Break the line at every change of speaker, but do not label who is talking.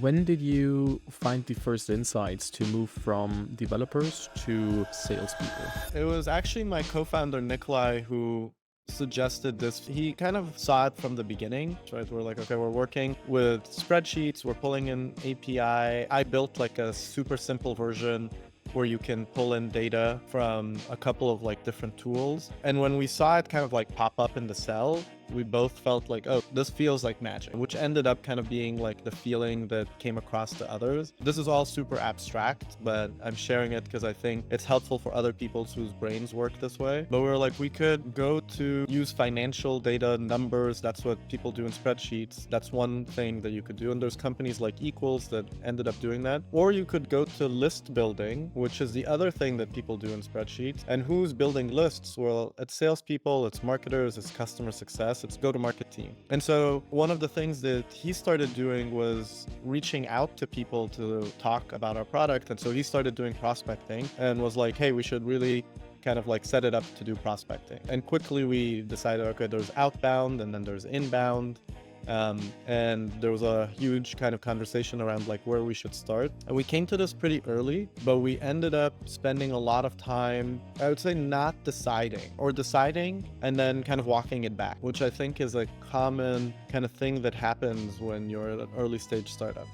When did you find the first insights to move from developers to salespeople?
It was actually my co-founder Nikolai who suggested this. He kind of saw it from the beginning, right? We're like, okay, we're working with spreadsheets, we're pulling in API. I built like a super simple version where you can pull in data from a couple of like different tools. And when we saw it kind of like pop up in the cell, we both felt like, oh, this feels like magic, which ended up kind of being like the feeling that came across to others. This is all super abstract, but I'm sharing it because I think it's helpful for other people whose brains work this way. But we were like, we could go to use financial data, numbers. That's what people do in spreadsheets. That's one thing that you could do. And there's companies like Equals that ended up doing that. Or you could go to list building, which is the other thing that people do in spreadsheets. And who's building lists? Well, it's salespeople, it's marketers, it's customer success, it's go-to-market team. And so one of the things that he started doing was reaching out to people to talk about our product. And so he started doing prospecting and was like, hey, we should really kind of like set it up to do prospecting. And quickly we decided, okay, there's outbound and then there's inbound. And there was a huge kind of conversation around like where we should start. And we came to this pretty early, but we ended up spending a lot of time, I would say, not deciding or deciding and then kind of walking it back, which I think is a common kind of thing that happens when you're at an early stage startup.